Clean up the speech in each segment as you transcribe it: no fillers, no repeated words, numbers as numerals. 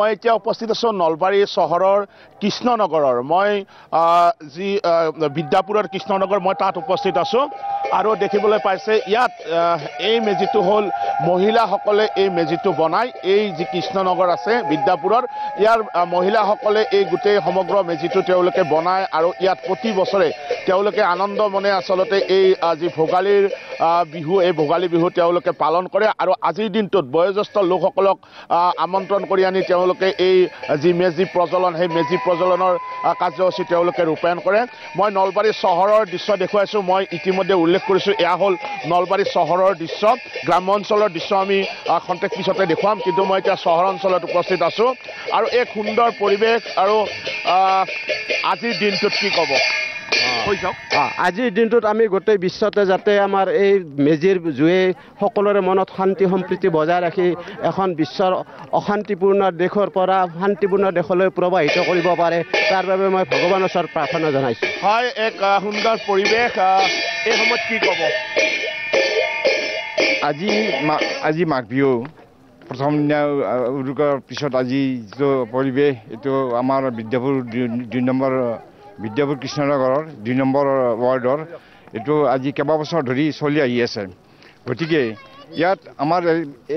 মই এতিয়া উপস্থিত আছো নলবাৰী চহৰৰ কৃষ্ণনগৰৰ মই যি বিদ্যাপুৰৰ কৃষ্ণনগৰ মই তাত উপস্থিত আছো আৰু দেখিবলৈ পাইছে ইয়াত এই মেজিটো হ'ল মহিলাসকলে এই মেজিটো বনাই এই যি কৃষ্ণনগৰ আছে বিদ্যাপুৰৰ ইয়াৰ মহিলাসকলে এই গোটেই সমগ্ৰ মেজিটো তেওঁলোকে বনায় আৰু ইয়াত প্ৰতি বছৰে তেওঁলোকে আনন্দ মনে আচলতে এই যি ভোগালীৰ বিহু এই ভোগালী বিহু তেওঁলোকে পালন কৰে আৰু আজিৰ দিনটোত বয়োজ্যেষ্ঠ লোকসকলক আমন্ত্ৰণ কৰি আনি তেওঁলোকে এই যি মেজি প্ৰজ্বলন সেই মেজি প্ৰজ্বলনৰ কাৰ্যসূচী তেওঁলোকে ৰূপায়ণ কৰে মই নলবাৰী চহৰৰ দৃশ্য দেখুৱাইছো মই ইতিমধ্যে উল্লেখ কৰিছো এয়া হ'ল নলবাৰী চহৰৰ দৃশ্য গ্ৰাম্য অঞ্চলৰ দৃশ্য আমি খন্তেক পিছতে দেখুৱাম কিন্তু মই এতিয়া চহৰ অঞ্চলত উপস্থিত আছো আৰু এক সুন্দৰ পৰিৱেশ আৰু আজিৰ দিনটোত কি ক'ব আজিৰ দিনটোত আমি গোটেই বিশ্বতে যাতে আমাৰ এই মেজিৰ জুয়ে সকলোৰে মনত শান্তি সম্প্ৰীতি বজাই ৰাখি এখন বিশ্বৰ অশান্তিপূৰ্ণ দেশৰ পৰা শান্তিপূৰ্ণ দেশলৈ প্ৰবাহিত কৰিব পাৰে তাৰ বাবে মই ভগৱানৰ ওচৰত প্ৰাৰ্থনা জনাইছোঁ হয় এক সুন্দৰ পৰিৱেশ এই সময়ত কি ক'ব আজি মাঘ বিহু প্ৰথম দিনা উৰুকাৰ পিছত আজি যিটো পৰিৱেশ এইটো আমাৰ বিদ্যাপুৰ 2 নম্বৰ বিদ্যাপুৰ কৃষ্ণনগৰৰ 2 নম্বৰ ৱাৰ্ডৰ এইটো আজি কেইবাবছৰ ধৰি চলি আহি আছে গতিকে ইয়াত আমাৰ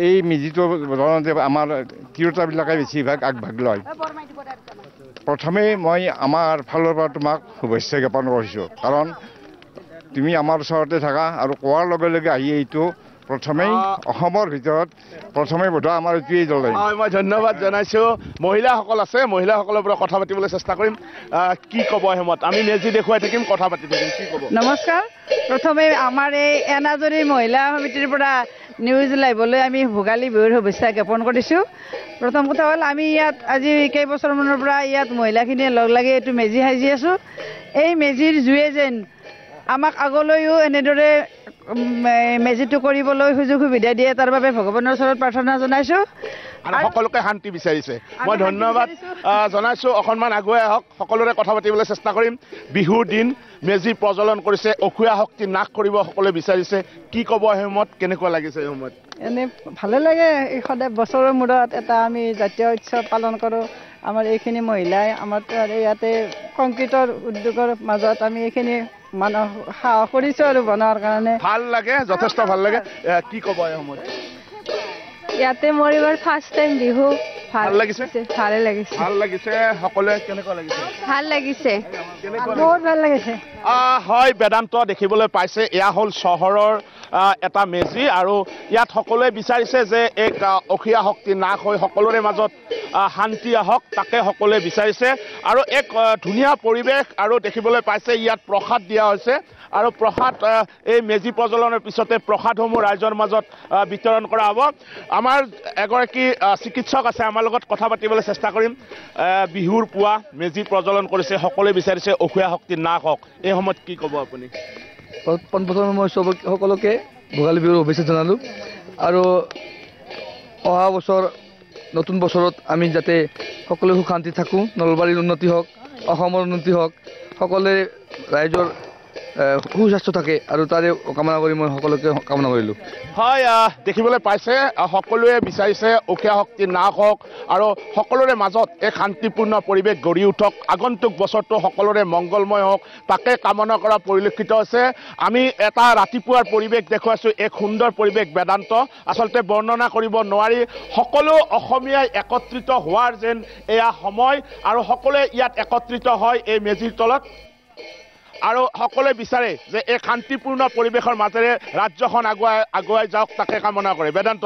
এই মেজিটো সাধাৰণতে আমাৰ তিৰোতাবিলাকে বেছিভাগ আগভাগ লয় প্ৰথমে মই আমাৰ ফালৰ পৰা তোমাক শুভেচ্ছা জ্ঞাপন কৰিছোঁ কাৰণ তুমি আমাৰ ওচৰতে থাকা আৰু কোৱাৰ লগে লগে আহি এইটো প্ৰথমেই অসমৰ ভিতৰত প্ৰথমে বোধ আমাৰ এইটোৱেই দলে মই ধন্যবাদ জনাইছোঁ মহিলাসকল আছে মহিলাসকলৰ পৰা কথা পাতিবলৈ চেষ্টা কৰিম কি ক'ব হেমত আমি মেজি দেখুৱাই থাকিম কথা পাতি থাকিম কি ক'ব নমস্কাৰ প্ৰথমে আমাৰ এই এনাজৰী মহিলা সমিতিৰ পৰা নিউজ লাইভলৈ আমি ভোগালী বিহুৰ শুভেচ্ছা জ্ঞাপন কৰিছোঁ প্ৰথম কথা হ'ল আমি ইয়াত আজি কেইবছৰমানৰ পৰা ইয়াত মহিলাখিনিয়ে লগ লাগি এইটো মেজি সাজি আছোঁ এই মেজিৰ জুয়ে যেন আমাক আগলৈও এনেদৰে মেজিটো কৰিবলৈ সুযোগ সুবিধা দিয়ে তাৰ বাবে ভগৱানৰ ওচৰত প্ৰাৰ্থনা জনাইছোঁ আৰু সকলোকে শান্তি বিচাৰিছে মই ধন্যবাদ জনাইছোঁ অকণমান আগুৱাই আহক সকলোৰে কথা পাতিবলৈ চেষ্টা কৰিম বিহুৰ দিন মেজি প্ৰজ্বলন কৰিছে অসূয়া শক্তি নাশ কৰিব সকলোৱে বিচাৰিছে কি ক'ব হেমত কেনেকুৱা লাগিছে এই সময়ত এনে ভালে লাগে সদায় বছৰৰ মূৰত এটা আমি জাতীয় উৎসৱ পালন কৰোঁ আমাৰ এইখিনি মহিলাই আমাৰ ইয়াতে কংক্ৰিটৰ উদ্যোগৰ মাজত আমি এইখিনি মানুহ সাহস কৰিছোঁ আৰু বনোৱাৰ কাৰণে ভাল লাগে যথেষ্ট ভাল লাগে কি ক'ব এই সময়ত ইয়াতে মোৰ এইবাৰ ফাৰ্ষ্ট টাইম বিহু ভাল লাগিছে ভালে লাগিছে ভাল লাগিছে সকলোৱে কেনেকুৱা লাগিছে ভাল লাগিছে বহুত ভাল লাগিছে হয় বেদান্ত দেখিবলৈ পাইছে এয়া হ'ল চহৰৰ এটা মেজি আৰু ইয়াত সকলোৱে বিচাৰিছে যে এক অসূয়া শক্তি নাশ হৈ সকলোৰে মাজত শান্তি আহক তাকে সকলোৱে বিচাৰিছে আৰু এক ধুনীয়া পৰিৱেশ আৰু দেখিবলৈ পাইছে ইয়াত প্ৰসাদ দিয়া হৈছে আৰু প্ৰসাদ এই মেজি প্ৰজ্বলনৰ পিছতে প্ৰসাদসমূহ ৰাইজৰ মাজত বিতৰণ কৰা হ'ব আমাৰ এগৰাকী চিকিৎসক আছে আমাৰ লগত কথা পাতিবলৈ চেষ্টা কৰিম বিহুৰ পুৱা মেজি প্ৰজ্বলন কৰিছে সকলোৱে বিচাৰিছে অসূয়া শক্তি নাশ হওক এই সময়ত কি ক'ব আপুনি পোনপ্ৰথমে মই সকলোকে ভোগালী বিহুৰ শুভেচ্ছা জনালোঁ আৰু অহা বছৰ নতুন বছৰত আমি যাতে সকলোৱে সুখ শান্তি থাকোঁ নলবাৰীৰ উন্নতি হওক অসমৰ উন্নতি হওক সকলোৱে ৰাইজৰ সুস্বাস্থ্য থাকে আৰু তাৰে কামনা কৰি মই সকলোকে কামনা কৰিলোঁ হয় দেখিবলৈ পাইছে সকলোৱে বিচাৰিছে অসূয়া শক্তি নাশ হওক আৰু সকলোৰে মাজত এক শান্তিপূৰ্ণ পৰিৱেশ গঢ়ি উঠক আগন্তুক বছৰটো সকলোৰে মংগলময় হওক তাকে কামনা কৰা পৰিলক্ষিত হৈছে আমি এটা ৰাতিপুৱাৰ পৰিৱেশ দেখুৱাইছোঁ এক সুন্দৰ পৰিৱেশ বেদান্ত আচলতে বৰ্ণনা কৰিব নোৱাৰি সকলো অসমীয়াই একত্ৰিত হোৱাৰ যেন এয়া সময় আৰু সকলোৱে ইয়াত একত্ৰিত হয় এই মেজিৰ তলত আৰু সকলোৱে বিচাৰে যে এই শান্তিপূৰ্ণ পৰিৱেশৰ মাজেৰে ৰাজ্যখন আগুৱাই যাওক তাকে কামনা কৰে বেদান্ত